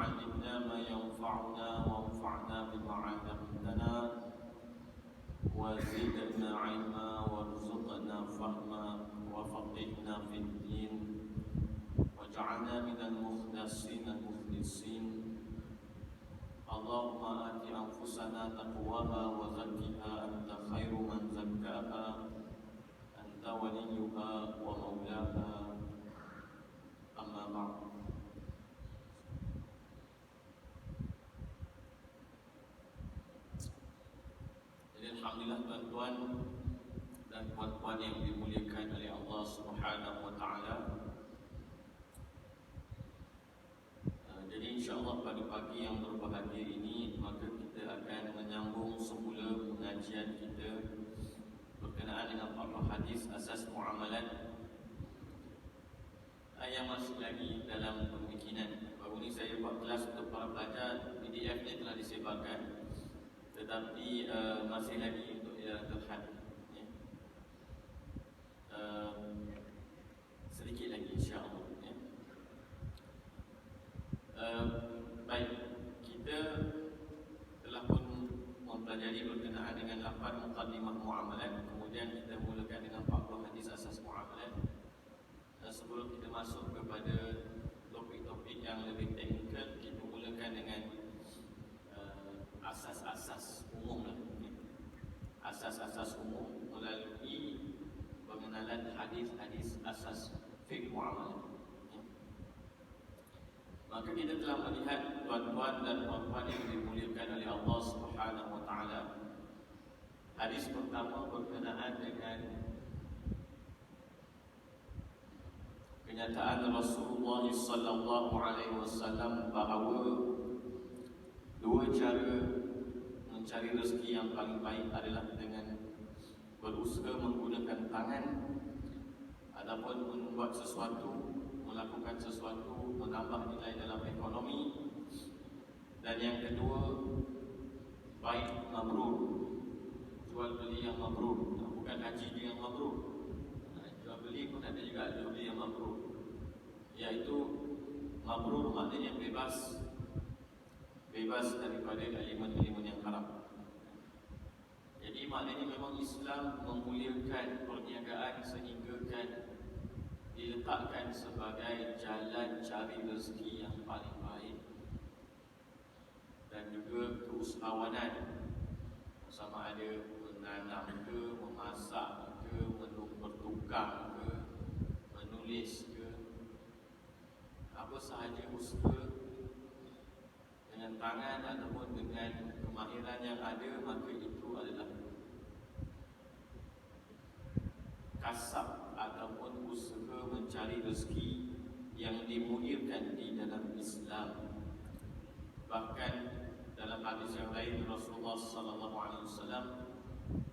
علمنا ما ينفعنا وانفعنا بما علمتنا وزدنا علما وارزقنا فهما وفقهنا في الدين واجعلنا من المخلصين المخلصين. اللهم آت أنفسنا تقواها وزكها أنت خير من زكاها أنت وليها ومولاها. أما بعد. Jadi alhamdulillah tuan-tuan dan puan-puan yang dimuliakan oleh Allah Subhanahu wa taala. Jadi insya-Allah pada pagi yang berbahagia ini maka kita akan menyambung semula pengajian kita berkenaan dengan bab hadis asas muamalat yang masih lagi dalam pembikinan. Baru ni saya buat kelas untuk para pelajar, PDF-nya telah disebarkan, tetapi masih lagi untuk terhad. Sedikit lagi insya-Allah. Baik, kita telah pun mempelajari berkenaan dengan lafaz muqaddimah muamalat. Kemudian kita mulakan dengan 40 hadis asas muamalat. Sebelum kita masuk kepada topik-topik yang lebih teknikal, kita mulakan dengan asas-asas umum lah. Asas-asas umum melalui pengenalan hadis-hadis asas fiqh muamalat. Maka kita telah melihat tuan-tuan dan puan-puan yang dimuliakan oleh Allah Subhanahu wa taala. Hadis pertama berkenaan dengan kenyataan Rasulullah sallallahu alaihi wasallam bahawa dua cara mencari rezeki yang paling baik adalah dengan berusaha menggunakan tangan ataupun membuat sesuatu, melakukan sesuatu, menambah nilai dalam ekonomi. Dan yang kedua, baik mabrur, jual beli yang mabrur, bukan haji yang mabrur. Jual beli pun ada juga jual beli yang mabrur, iaitu mabrur maknanya bebas daripada elemen-elemen yang haram. Jadi maknanya memang Islam memuliakan perniagaan sehingga diletakkan sebagai jalan cari rezeki yang paling baik, dan juga keusahawanan, sama ada menanam ke, memasak ke, bertukang ke, menulis ke, apa sahaja usaha dengan tangan ataupun dengan kemahiran yang ada, maka itu adalah kasab ataupun usaha mencari rezeki yang dimuliakan di dalam Islam. Bahkan dalam hadis yang lain Rasulullah sallallahu alaihi wasallam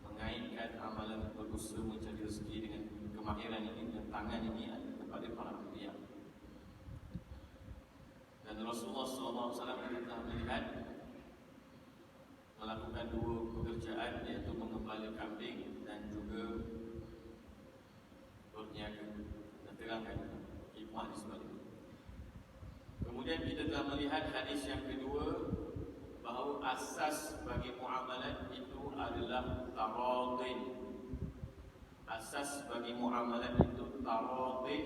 mengaitkan amalan berusaha mencari rezeki dengan kemahiran ini dan tangan ini kepada para anbiya. Dan Rasulullah sallallahu alaihi wasallam telah melihat melakukan dua pekerjaan, iaitu mengembala kambing dan juga berniaga, dan terangkan hikmah di sebalik itu. Kemudian kita telah melihat hadis yang kedua, bahawa asas bagi muamalat itu adalah taradin. Asas bagi muamalat itu taradin,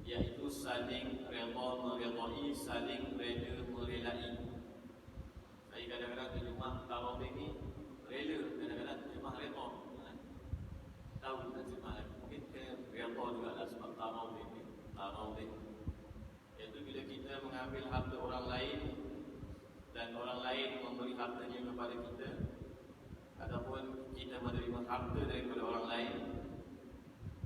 iaitu saling redha meredai, saling reda merelai. Saya kadang-kadang terjemah taradin ni rela, kadang-kadang terjemah redha. Tahu terjemah lagi. Redha juga lah sebab taradin, iaitu bila kita mengambil harta orang lain dan orang lain memberi hartanya kepada kita, ataupun kita menerima harta daripada orang lain,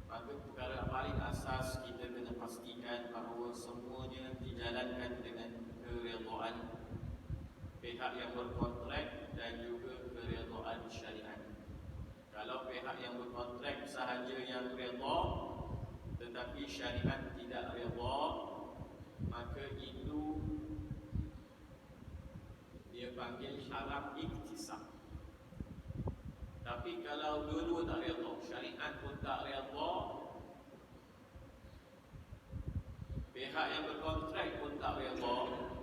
maka perkara paling asas kita kena pastikan bahawa semuanya dijalankan dengan keredaan pihak yang berkontrak dan juga keredaan syariat. Kalau pihak yang berkontrak sahaja yang redha tetapi syariat tidak redha, maka itu dia panggil haram iktisab. Tapi kalau dua-dua tak redha, syariat pun tak redha, pihak yang berkontrak pun tak redha,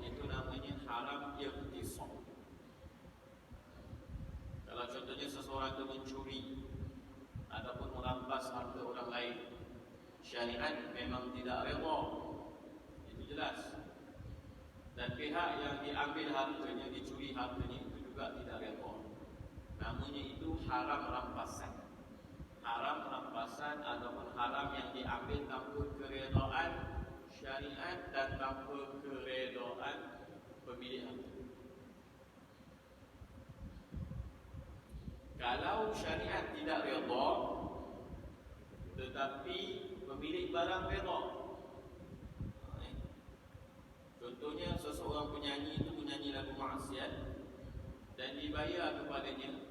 itu namanya haram ikhtisab. Kalau contohnya seseorang itu mencuri ataupun merampas harta orang lain, syariat memang tidak redha, itu jelas. Dan pihak yang diambil hartanya, dicuri hartanya itu juga tidak redha. Namanya itu haram rampasan. Haram rampasan ataupun haram yang diambil tanpa keredaan syariat dan tanpa keredaan pemilik harta. Kalau syariat tidak redha tetapi pemilik barang redha, contohnya seseorang penyanyi itu menyanyi lagu maksiat dan dibayar kepadanya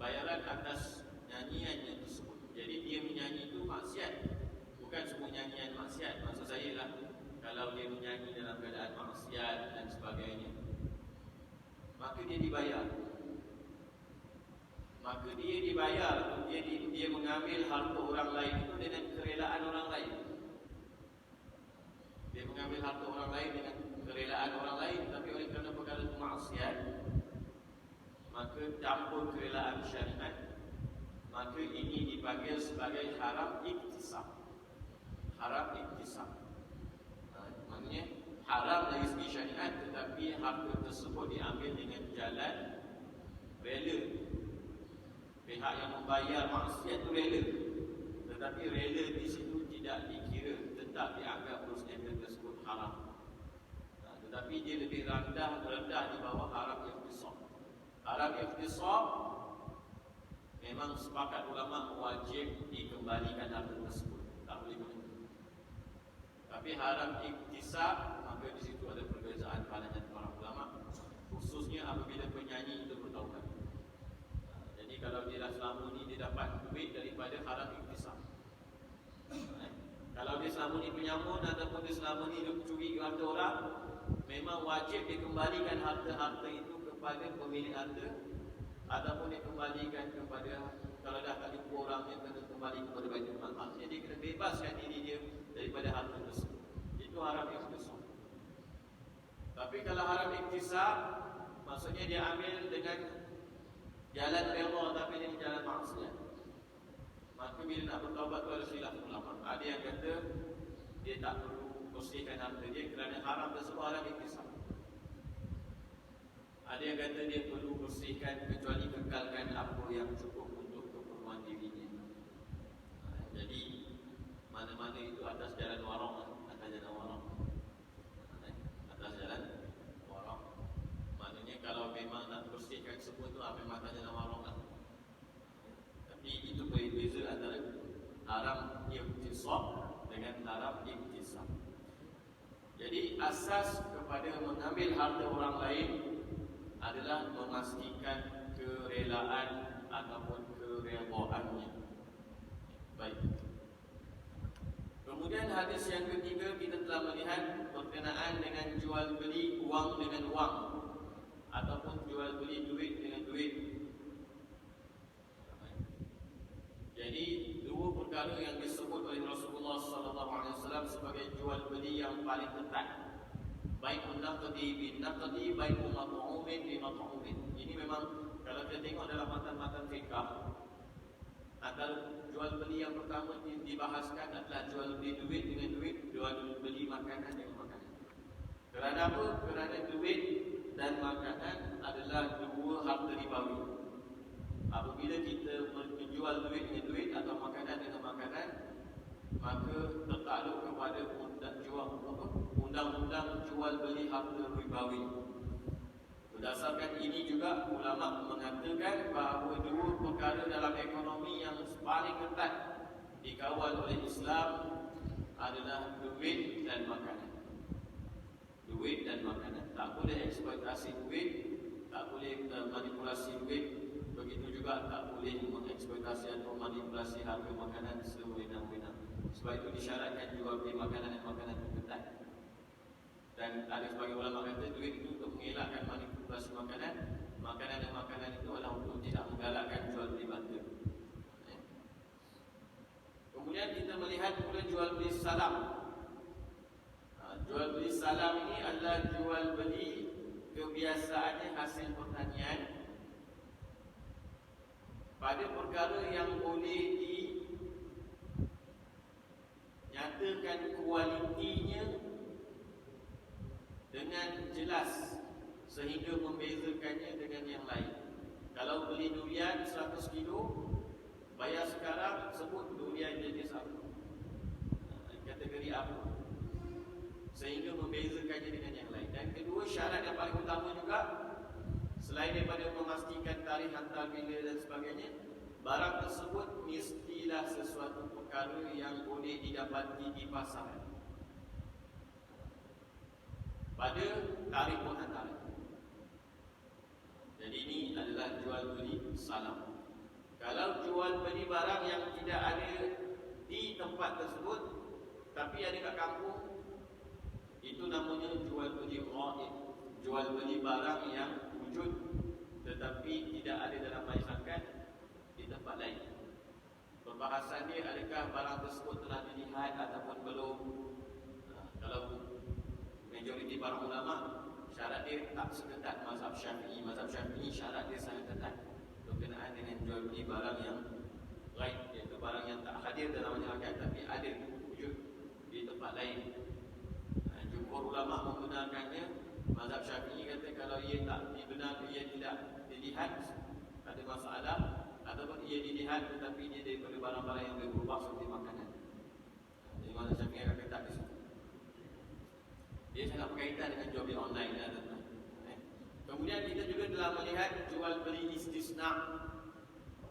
bayaran atas nyanyiannya tersebut. Jadi dia menyanyi itu maksiat, bukan semua nyanyian maksiat. Maksud saya lah, kalau dia menyanyi dalam keadaan maksiat dan sebagainya, maka dia dibayar. Maka dia dibayar, dia mengambil harta orang lain itu dengan kerelaan orang lain. Dia mengambil harta orang lain dengan kerelaan orang lain, tapi oleh kerana perkara itu maksiat, maka tanpa kerelaan syariat, maka ini dipanggil sebagai haram iktisab. Haram iktisab. Maknanya haram dari segi syariat, tetapi harta tersebut diambil dengan jalan rela. Pihak yang membayar maksiat itu rela, tetapi rela di situ tidak dikira, tetap dianggap perbuatan tersebut haram. Tetapi dia lebih rendah di bawah haram iktisab. Haram iktisab memang sepakat ulama wajib dikembalikan harta tersebut, tak boleh menunda. Tapi haram iktisab, maka di situ ada perbezaan pandangan para ulama, khususnya apabila penyanyi itu bertaubat. Jadi kalau dia dah selama ni dia dapat duit daripada haram iktisab, kalau dia selama ni penyamun ataupun dia selama ni dia curi harta orang, memang wajib dikembalikan harta-harta itu kepada pemilik harta, ataupun dikembalikan kepada, kalau dah tak jumpa orang, dia kena kembali kepada Baitul Mal. Maksudnya dia kena bebaskan diri dia daripada harta tersebut. Itu haram iktisab. Tapi kalau haram iktisab, maksudnya dia ambil dengan jalan redha tapi dengan jalan maksiat, maka bila nak bertaubat tu ada silap ulama. Ada yang kata dia tak perlu bersihkan harta dia kerana haram tersebut haram iktisab. Ada yang kata dia perlu bersihkan kecuali kekalkan apa yang cukup untuk keperluan dirinya. Jadi mana-mana itu atas jalan warang, atas jalan warang, atas jalan warang. Maknanya kalau memang nak bersihkan semua itu memang atas jalan warang lah. Tapi itu berbeza antara haram iktisab dengan haram iktisab. Jadi asas kepada mengambil harta orang lain adalah memastikan kerelaan ataupun keredaannya. Baik. Kemudian hadis yang ketiga, kita telah melihat berkenaan dengan jual beli wang dengan wang ataupun jual beli duit dengan duit. Jadi dua perkara yang disebut oleh Rasulullah SAW sebagai jual beli yang paling ketat. Bai'un naqdi bin naqdi, bai'un mat'umin bi mat'umin. Ini memang kalau kita tengok dalam matan-matan fiqh, antara jual beli yang pertama dibahaskan adalah jual beli duit dengan duit, jual beli makanan dengan makanan. Kerana apa? Kerana duit dan makanan adalah dua harta ribawi. Apabila kita menjual duit dengan duit atau makanan dengan makanan, maka tertakluk kepada undang-undang jual beli harta ribawi. Berdasarkan ini juga ulama mengatakan bahawa dua perkara dalam ekonomi yang paling ketat dikawal oleh Islam adalah duit dan makanan. Duit dan makanan. Tak boleh eksploitasi duit, tak boleh manipulasi duit. Begitu juga tak boleh mengeksploitasi atau manipulasi harga makanan sewenang-wenang. Sebab itu disyaratkan jual beli makanan dan makanan itu ketat. Dan ada sebagai ulama kata duit itu untuk mengelakkan manipulasi makanan, makanan dan makanan itu adalah untuk tidak menggalakkan jual beli barter. Kemudian kita melihat pula jual beli salam. salam ini adalah jual beli kebiasaannya hasil pertanian pada perkara yang boleh dinyatakan kualitinya dengan jelas sehingga membezakannya dengan yang lain. Kalau beli durian 100 kilo, bayar sekarang sebut durian jenis apa, kategori apa, sehingga membezakannya dengan yang lain. Dan kedua, syarat yang paling utama juga, selain daripada memastikan tarikh hantar bila dan sebagainya, barang tersebut mestilah sesuatu perkara yang boleh didapati di pasaran pada tarikh penghantaran. Jadi ini adalah jual beli salam. Kalau jual beli barang yang tidak ada di tempat tersebut tapi ada kat kampung, itu namanya jual beli ghaib. Jual beli barang yang wujud tetapi tidak ada dalam masyarakat di tempat lain. Perbahasan dia, adakah barang tersebut telah dilihat ataupun belum. Kalau majoriti para ulama, syarat dia tak seketat mazhab Syafi'i. Mazhab Syafi'i syarat dia sangat ketat berkenaan dengan jual beli barang yang ghaib, iaitu barang yang tak hadir dalam masyarakat tapi ada wujud di tempat lain. Jumhur ulama membenarkannya. Mazhab Syafi'i kata kalau ia tak dibenarkan, ia tidak dilihat, ada masalah, ataupun ia dilihat tetapi dia daripada barang-barang yang boleh berubah seperti makanan. Jadi mazhab Syafi'i akan ketat di situ. Dia sangat berkaitan dengan jual beli online dan tuan-tuan. Kemudian kita juga telah melihat jual beli istisna,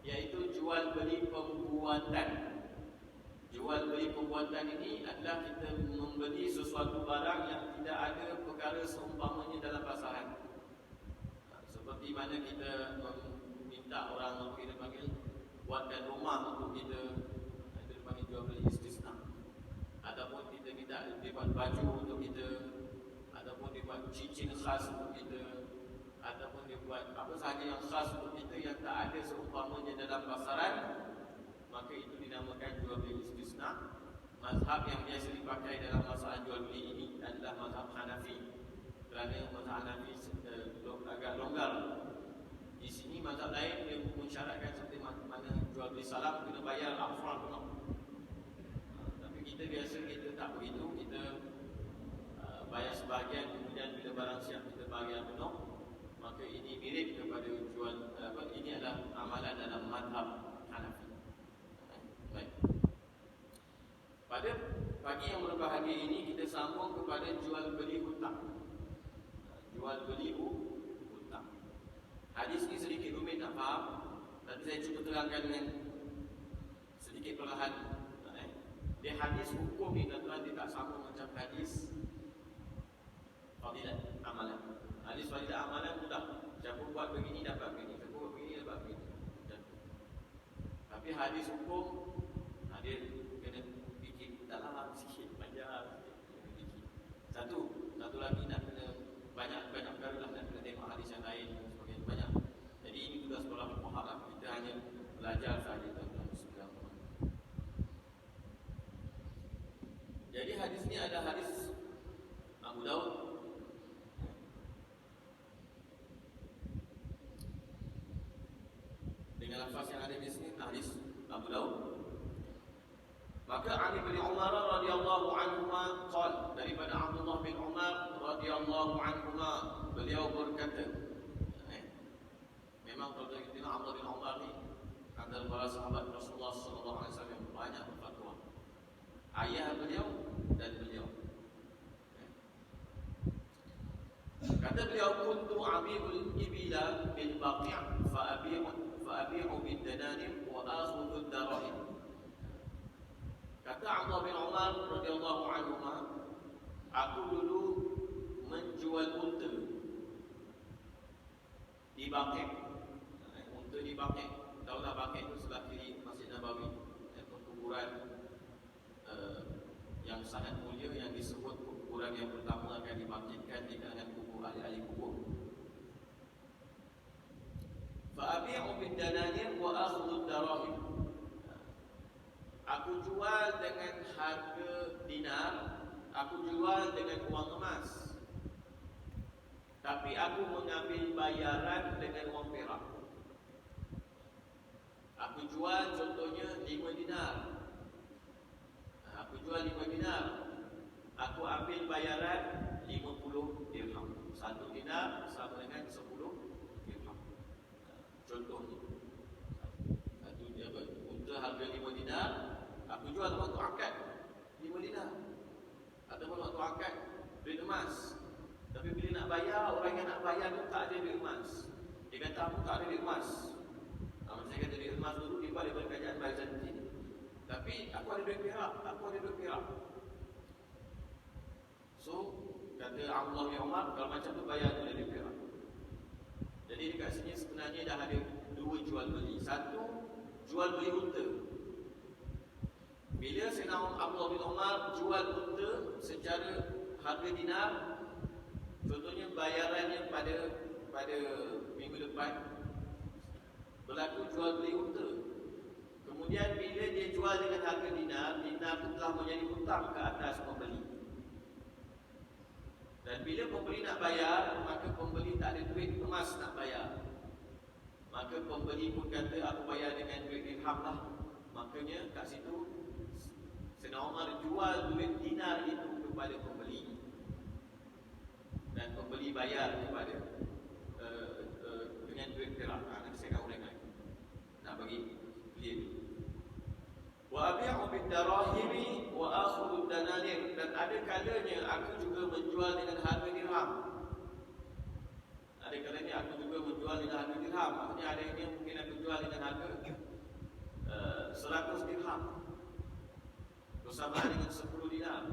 iaitu jual beli pembuatan. Jual beli pembuatan ini adalah kita membeli sesuatu barang yang tidak ada perkara seumpamanya dalam pasaran. Seperti mana kita meminta orang, kita panggil buatkan rumah untuk kita, itu dipanggil jual beli istisna. Ataupun kita minta dia buat baju untuk kita, ataupun dia buat cincin khas untuk kita, ataupun dia buat apa sahaja yang khas untuk kita yang tak ada seumpamanya dalam pasaran, maka itu dinamakan jual beli istisna. Mazhab yang biasa dipakai dalam masalah jual beli ini adalah mazhab Hanafi, kerana mazhab Hanafi agak longgar. Di sini mazhab lain dia mensyaratkan seperti mana jual beli salam kena bayar upfront penuh. Tapi kita biasa kita tak begitu, kita bayar sebahagian, kemudian bila barang siap kita bayar penuh. Maka ini mirip kepada jual ini adalah amalan dalam mazhab Hanafi. Baik. Pada pagi yang berbahagia ini kita sambung kepada jual beli hutang. Jual beli hutang. Hadis ini sedikit rumit nak faham, tapi saya cuba terangkan dengan sedikit perlahan. Dia hadis hukum ni tuan-tuan, dia tak sama macam hadis fadilat amalan. Hadis fadilat amalan mudah. Siapa buat begini dapat begini, siapa buat begini dapat begini. Tapi hadis hukum, dia kena fikir dalam sikit, panjang sikit. Satu lagi nak kena banyak perkara lah, nak kena tengok hadis yang lain dan sebagainya, banyak. Jadi ini tugas sekolah fuqaha lah. Kita hanya belajar sahaja tuan-tuan. Jadi hadis ni ada hadis Abu Daud. Dengan lafaz yang ada di sini hadis Abu Daud. Maka Ali bin Umar radhiyallahu anhuma qala, daripada Abdullah bin Umar radhiyallahu anhuma, beliau berkata, memang kalau kita tengok Abdullah bin Umar ni antara para sahabat Rasulullah sallallahu alaihi wasallam, banyak berfatwa. Ayah beliau dan beliau. Kata beliau, kuntu abiul ibila bil baqi' fa abi'u bid dananim wa akhudhu ad-darahim. Kata Abdullah bin Umar radhiyallahu anhu, aku dulu menjual unta di Baqi'. Unta di Baqi', tahulah Baqi' itu sebelah kiri Masjid Nabawi, kuburan yang sangat mulia, yang disebut kuburan yang pertama akan dibangkitkan di kalangan kubur ahli-ahli kubur. Fa abi'u bid dananir wa akhudhu ad-darahim. Aku jual dengan harga dinar, aku jual dengan uang emas. tapi aku mengambil bayaran dengan wang perak. Aku jual contohnya 5 dinar. Aku jual 5 dinar. Aku ambil bayaran 50 dirham. 1 dinar sama dengan 10 dirham. Contohnya. Satu dia unta harga 5 dinar, aku jual waktu akad 5 dinar. Ataupun waktu akad duit emas. Tapi bila nak bayar, orang yang nak bayar tu tak ada duit emas. Dia kata aku tak ada duit emas. Saya kata duit emas dulu dia balik kerajaan Byzantine. Tapi aku ada duit perak, aku ada duit perak. So kata Allah bin Umar, kalau macam tu bayar tu duit perak. Jadi dekat sini sebenarnya dah ada dua jual beli. Satu, jual beli unta. Bila Sayyidina Abdullah bin Umar jual unta secara harga dinar, contohnya bayarannya pada minggu depan, berlaku jual beli unta. Kemudian bila dia jual dengan harga dinar, dinar itu telah menjadi hutang ke atas pembeli. Dan bila pembeli nak bayar, maka pembeli tak ada duit emas nak bayar. Maka pembeli pun kata aku bayar dengan duit dirham lah. Makanya kat situ Sayyidina Umar jual duit dinar itu kepada pembeli. Dan pembeli bayar kepada dengan duit perak. Nanti saya akan ulang lagi. Nak bagi clear. Wa abi'u bid-darahimi wa akhudhu ad-dananir. Dan ada kalanya aku juga menjual dengan harga dirham. Ada kalanya aku juga menjual dengan harga dirham. Maksudnya ada yang mungkin aku jual dengan harga 100 dirham. Bersamaan dengan 10 dinar.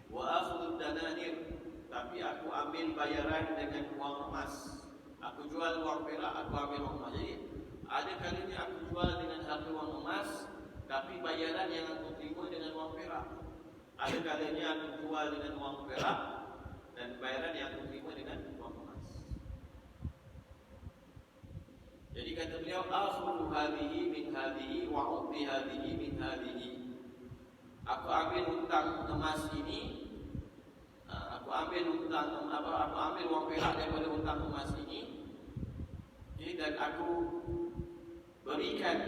Wa akhudhu ad-dananir. Tapi aku ambil bayaran dengan wang emas. Aku jual wang perak, aku ambil wang emas. Jadi ada kalanya aku jual dengan harga wang emas, tapi bayaran yang aku terima dengan wang perak. Ada kalanya aku jual dengan wang perak dan bayaran yang aku terima dengan wang emas. Jadi kata beliau, akhudhu hadhihi min hadhihi wa u'ti hadhihi min hadhihi. Aku ambil hutang emas ini, aku ambil wang perak daripada hutang emas ini, okay, dan aku berikan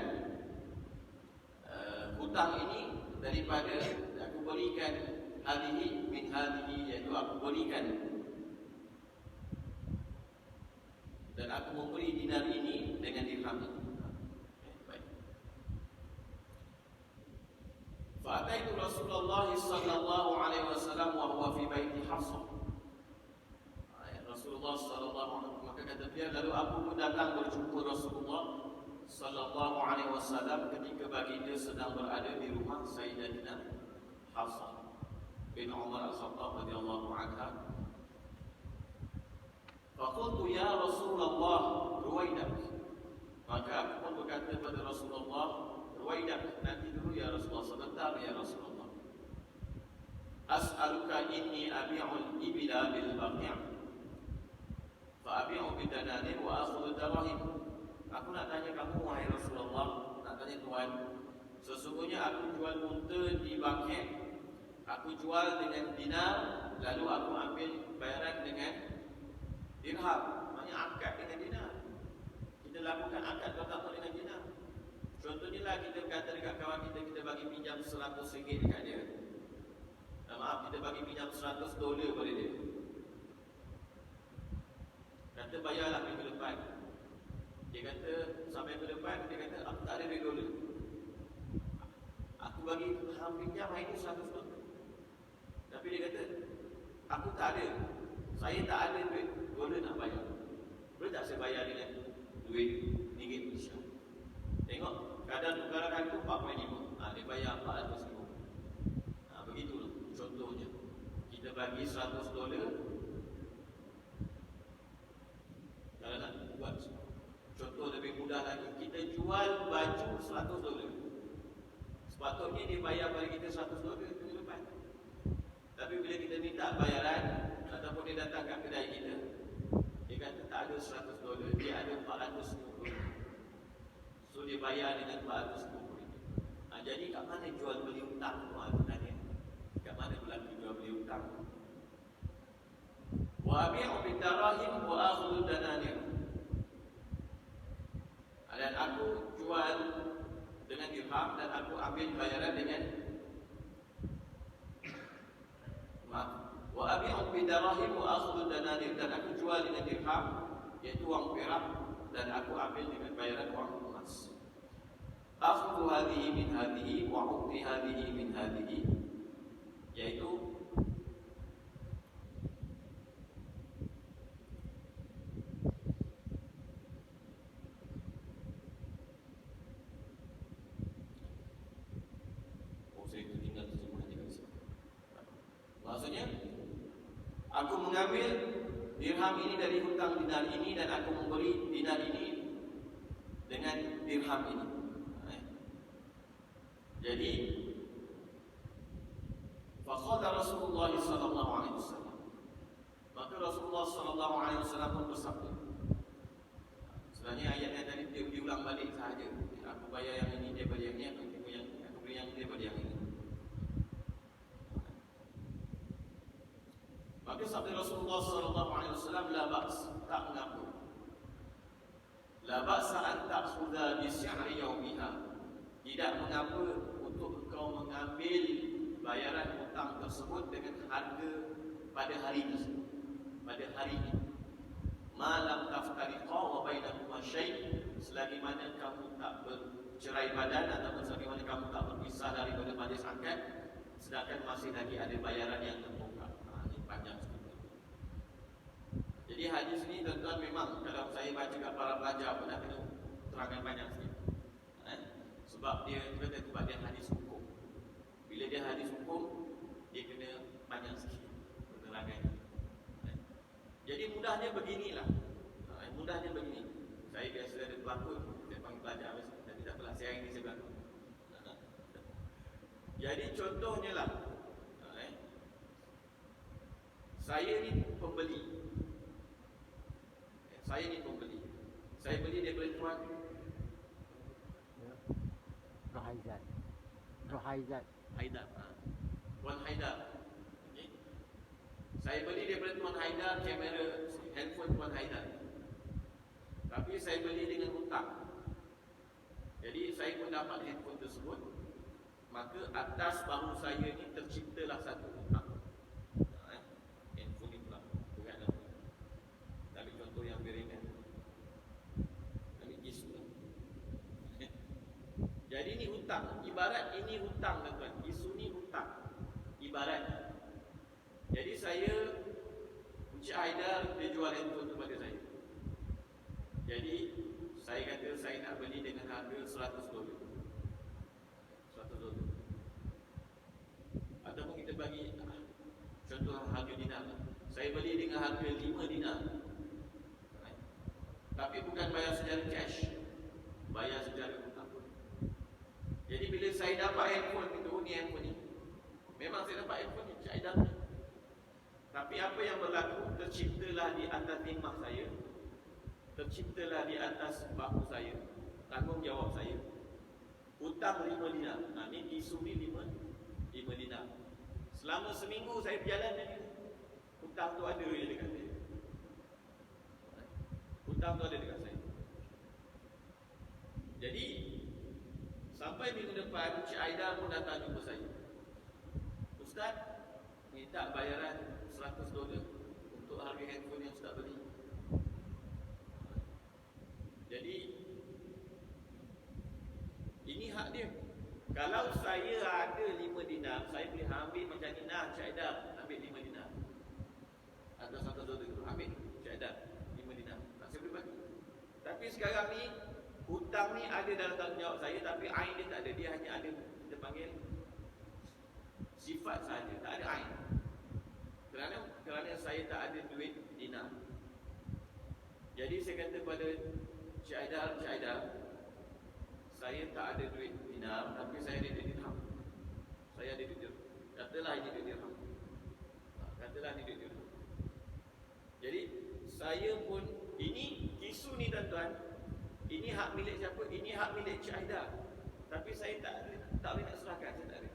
hutang ini daripada, aku berikan hadhihi min hadhihi, iaitu aku berikan dan aku memberi dinar ini dengan dirham ini. Fa'ataitu Rasulullah sallallahu alaihi wasallam wa huwa fi baiti Hafsah. Rasulullah sallallahu alaihi wasallam, maka kata dia, lalu aku pun datang berjumpa Rasulullah sallallahu alaihi wasallam ketika baginda sedang berada di rumah Sayyidatina Hafsah bin Umar al-Khattab radhiyallahu anha. Faqultu ya Rasulullah ruwaidak. Maka aku pun berkata kepada Rasulullah, ruwaidak, nanti dulu ya Rasulullah, sebentar ya Rasulullah. As'aluka inni abi'ul ibila bil baqi', fa abi'u bidananir wa akhudhu darahim. Aku nak tanya kamu wahai Rasulullah, nak tanya Tuhan, sesungguhnya aku jual unta di Baqi', aku jual dengan dinar, lalu aku ambil bayaran dengan dirham. Maknanya akad dengan dinar. Kita lakukan akad pertama dengan dinar. Contohnya lah, kita kata dekat kawan kita, kita bagi pinjam RM100 dekat dia. Maaf, kita bagi pinjam $100 pada dia. Kata bayarlah minggu depan. Dia kata sampai minggu depan, dia kata aku tak ada duit dolar. Aku bagi pinjam hari ni $100. Tapi dia kata aku tak ada. Saya tak ada duit dolar nak bayar. Boleh tak saya bayar dengan duit ringgit Malaysia? Tengok, kadar tukaran itu 45. Dia bayar $400,000. Begitulah contohnya. Kita bagi $100. Kalau nak buat contoh lebih mudah lagi, kita jual baju $100. Sepatutnya dia bayar pada kita $100 minggu depan. Tapi bila kita minta bayaran ataupun dia datang kat kedai kita, dia kata tak ada $100, dia ada $450. So dia bayar dengan $450. Jadi kat mana jual beli hutang tu sebenarnya? Kat mana berlaku jual beli hutang? Wa Wa abi'u bidarahim wa akhudhu dananir. Dan aku jual dengan dirham dan aku ambil bayaran dengan wa abi'u bidarahim wa akhudhu dananir, dan aku jual dengan dirham iaitu wang perak dan aku ambil dengan bayaran wang emas. Akhudhu hadhihi min hadhihi wa u'ti hadhihi min hadhihi, yaitu maksudnya aku mengambil dirham ini dari hutang dinar ini dan aku membeli dinar ini dengan dirham ini. Jadi faqala Rasulullah sallallahu alaihi wasallam, maka Rasulullah sallallahu alaihi wasallam pun bersabda. Sebenarnya ayatnya tadi diulang balik sahaja. Aku bayar yang ini daripada yang ini, aku beli yang ini daripada yang ini. Maka sabda Rasulullah sallallahu alaihi wasallam, la ba's, tak mengapa. La ba'sa an ta'khudha bi si'ri yawmiha. Tidak mengapa untuk kau mengambil bayaran hutang tersebut dengan harga pada hari tersebut, pada hari ini. Malam taftariqa wa bainakuma syai', selagi mana kamu tak bercerai badan ataupun selagi mana kamu tak berpisah daripada majlis akad, sedangkan masih lagi ada bayaran yang tertungkap. Ini panjang sikit. Jadi hadis ni tuan-tuan memang kalau saya baca kat para pelajar pun dah kena terangkan panjang sikit. Sebab dia hadis hukum. Bila dia hadis hukum, dia kena panjang sikit penerangan. Jadi mudahnya beginilah. Mudahnya begini. Saya biasa ada pelakon, saya panggil pelajar biasa. Tapi tak apalah, saya ini saya berlakon. Jadi contohnya lah, saya ni pembeli. Saya ni pembeli. Saya beli daripada tuan Haidar. Tuan Haidar. Okay. Saya beli daripada Tuan Haidar kamera handphone Tuan Haidar. Tapi saya beli dengan hutang. Jadi saya pun dapat handphone tersebut. Maka atas bahu saya ni terciptalah satu hutang. Handphone ni pula berat lah. Tapi contoh yang beringat. Ambil isu lah. Jadi ni hutang. Ibarat ini hutang tuan-tuan. Isu ni hutang. Ibarat. Jadi saya, Encik Haidar, dia jual handphone kepada saya. Jadi saya kata saya nak beli dengan harga $100. $100. Ataupun kita bagi contoh harga dinar. Saya beli dengan harga 5 dinar. Tapi bukan bayar secara cash, bayar secara hutang. Jadi bila saya dapat handphone itu, ni handphone ni, memang saya dapat handphone ni, Encik Haidar. Tapi apa yang berlaku, terciptalah di atas timah saya, terciptalah di atas bahu saya, tanggungjawab saya, hutang 5 dinar. Ni isu ni 5 dinar. Selama seminggu saya berjalan dengan hutang tu ada je dekat saya. Hutang tu ada dekat saya. Jadi sampai minggu depan, Encik Haidar pun datang jumpa saya. Ustaz, minta bayaran $100 untuk harga handphone yang Ustaz beli. Jadi ini hak dia. Kalau saya ada 5 dinar, saya boleh ambil macam ni, nah Encik Haidar, ambil 5 dinar. Atau $100 tu, ambil Encik Haidar 5 dinar. Tak, saya boleh bagi. Tapi sekarang ni hutang ni ada dalam tanggungjawab saya, tapi ain dia tak ada. Dia hanya ada, kita panggil sifat saja, tak ada ain. Kerana saya tak ada duit dinar. Jadi saya kata kepada Encik Haidar, saya tak ada duit dinar, tapi saya ada duit dirham. Saya ada duit dirham. Katalah ini duit dirham. Katalah ini duit dirham. Jadi saya pun, ini isu ni tuan-tuan, ini hak milik siapa? Ini hak milik Encik Haidar. Tapi saya tak boleh nak serahkan, saya tak ada.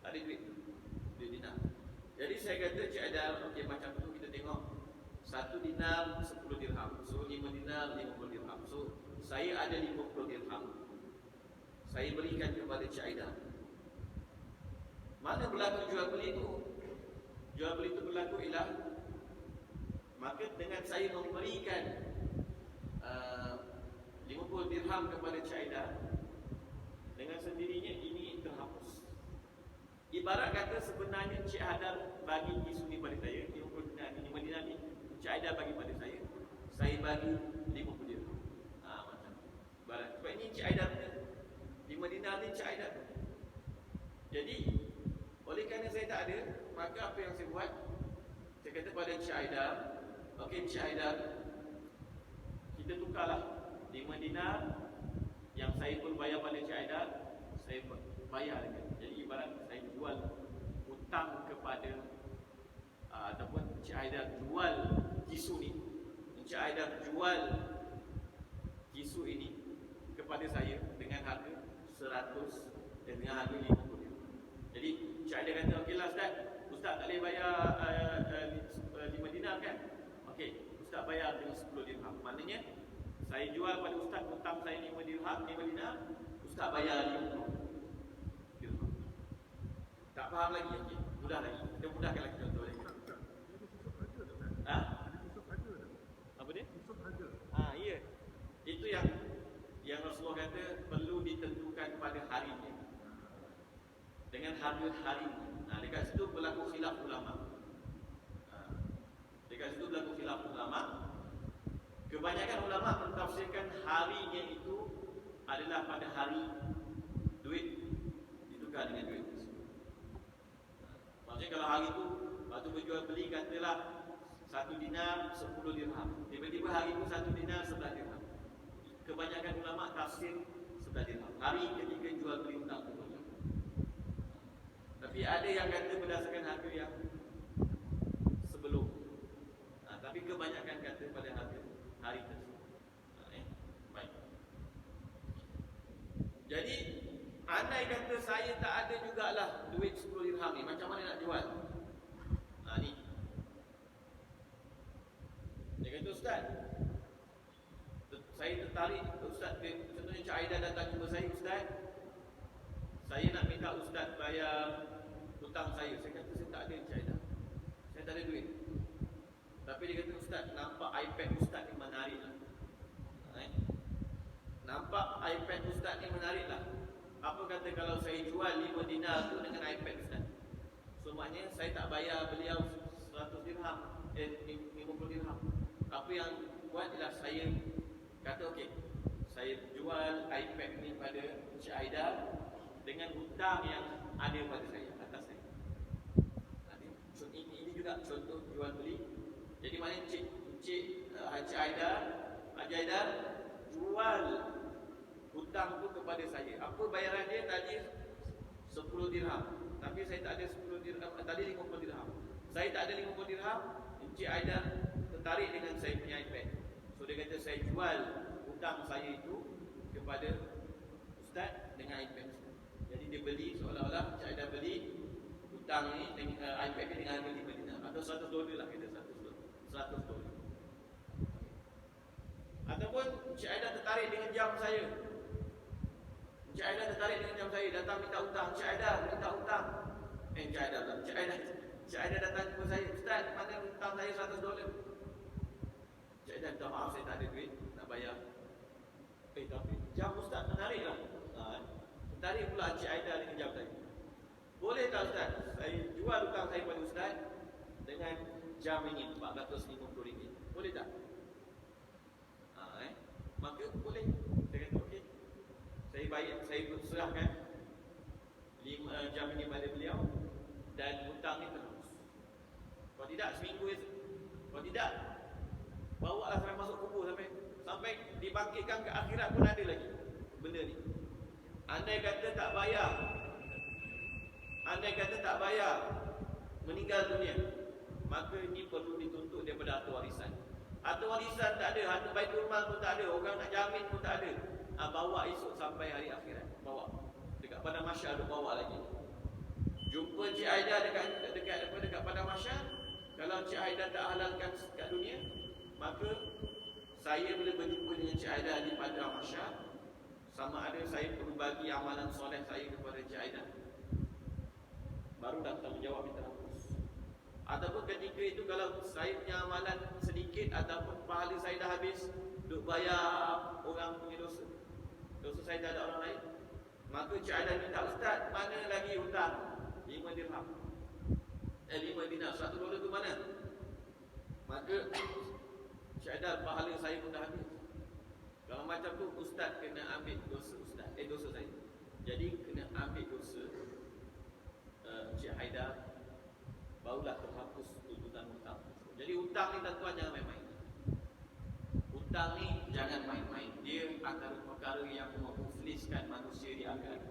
Tak ada duit dinar. Jadi saya kata Encik Haidar, okey macam tu kita tengok. 1 dinar 10 dirham. So 5 dinar 50 dirham. So saya ada 50 dirham. Saya berikan kepada Cik Aida. Mana berlaku jual beli itu? Jual beli itu berlaku ialah, maka dengan saya memberikan 50 dirham kepada Cik Aida, dengan sendirinya ini terhapus. Ibarat kata sebenarnya Cik Aida bagi isu ni pada saya, 50 dinar ni, 5 dinar ni Cik Aida bagi pada saya bagi 50 dirham. Macam ibarat. Sebab ini Cik Aida punya, 5 dinar ni Cik Aida punya. Jadi oleh kerana saya tak ada, maka apa yang saya buat, saya kata pada Cik Aida, okey Cik Aida, kita tukarlah 5 dinar yang saya pun bayar pada Cik Aida, saya bayar lagi. Jadi ibarat saya jual hutang kepada ataupun Cik Aida jual tisu ni, Cik Aida jual tisu ini kepada saya dengan harga 100 dan dengan harga 50. Jadi Cik Aida kata, okeylah Ustaz, Ustaz tak boleh bayar 5 dinar kan? Okey, Ustaz bayar dengan 10 dirham. Maknanya saya jual pada Ustaz hutang saya 5 dirham, 5 dinar, Ustaz bayar 50 dirham. Tak faham lagi? Okey, mudah lagi. Kita mudahkan lagi contoh lagi. Apa dia? Ya. Itu yang Rasulullah kata perlu ditentukan pada harinya, dengan harga hari. Dekat situ berlaku khilaf ulama. Kebanyakan ulama mentafsirkan harinya itu adalah pada hari duit ditukar dengan duit. Maksudnya kalau hari itu waktu berjual beli katalah 1 dinar 10 dirham, tiba-tiba hari itu 1 dinar 11 dirham. Kebanyakan ulama tafsir 11 dirham hari ketika jual beli hutang itu. Tapi ada yang kata berdasarkan harga yang sebelum. Tapi kebanyakan kata pada harga hari tersebut. Baik. Jadi andai kata saya tak ada jugalah duit 10 dirham ni, macam mana nak jual? Ni. Dia kata, Ustaz, saya tertarik. Ustaz, contohnya Cik Aida datang jumpa saya, Ustaz, saya nak minta Ustaz bayar hutang saya. Saya kata saya tak ada, Cik Aida, saya tak ada duit. Tapi dia kata, Ustaz, nampak iPad Ustaz ni menarik lah. Nampak iPad Ustaz ni menarik lah. Apa kata kalau saya jual 5 dinar tu dengan iPad Ustaz? So maknanya saya tak bayar beliau 100 dirham, 50 dirham. Apa yang buat ialah saya kata, okey, saya jual iPad ni pada Cik Aida dengan hutang yang ada pada saya, atas saya. So, ini juga contoh jual beli. Jadi maknanya Cik Aida, Haji Aida jual hutang tu kepada saya. Apa bayaran dia tadi? 10 dirham. Tapi saya tak ada 10 dirham, tadi 50 dirham. Saya tak ada 50 dirham, Cik Aida tertarik dengan saya punya iPad. So dia kata saya jual hutang saya itu kepada Ustaz dengan iPad Ustaz. Jadi dia beli, seolah-olah Cik Aida beli hutang ni dengan iPad ni dengan harga 5 dinar atau $100 lah, kita $100. Ataupun Cik Aida tertarik dengan jam saya. Cik Aida tertarik dengan jam saya, datang minta hutang. Cik Aida minta hutang. Cik Aida datang jumpa saya, Ustaz, mana hutang saya $100. Cik Aida minta maaf, saya tak ada duit nak bayar. Tapi jam Ustaz menarik lah. Tertarik pula Cik Aida dengan jam saya. Boleh tak Ustaz, saya jual hutang saya pada Ustaz dengan jam ini RM450. Boleh tak? Maka boleh. Saya kata okey, saya bayar, saya serahkan 5 jam ini pada beliau dan hutang ni terus. Kalau tidak seminggu, kalau tidak bawa lah sampai masuk kubur, sampai dibangkitkan ke akhirat pun ada lagi benda ni. Andai kata tak bayar meninggal dunia, maka ini perlu dituntut daripada harta warisan. Harta warisan tak ada, harta baitul mal pun tak ada, orang nak jamin pun tak ada. Bawa esok sampai hari akhirat, bawa dekat padang mahsyar, bawa lagi. Jumpa Cik Aida dekat padang mahsyar, Kalau Cik Haidar tak halalkan kat dunia, maka saya boleh berjumpa dengan Cik Haidar di Padang Mahsyar. Sama ada saya perlu bagi amalan soleh saya kepada Cik Haidar, baru dah tanggungjawab minta hapus. Ataupun ketika itu kalau saya punya amalan sedikit ataupun pahala saya dah habis, duk bayar orang punya dosa, dosa saya tak ada orang lain, maka Cik Haidar minta, Ustaz, mana lagi hutang 5 dirham, 5 dinar, $1 tu mana? Maka Cik Haidar, pahala saya pun dah habis. Kalau macam tu, Ustaz kena ambil dosa Ustaz, dosa saya. Jadi kena ambil dosa Cik Haidar, barulah terhapus tuntutan hutang. Jadi hutang ni tuan-tuan jangan main-main. Hutang ni jangan main-main. Dia antara perkara yang memufliskan manusia di akhirat.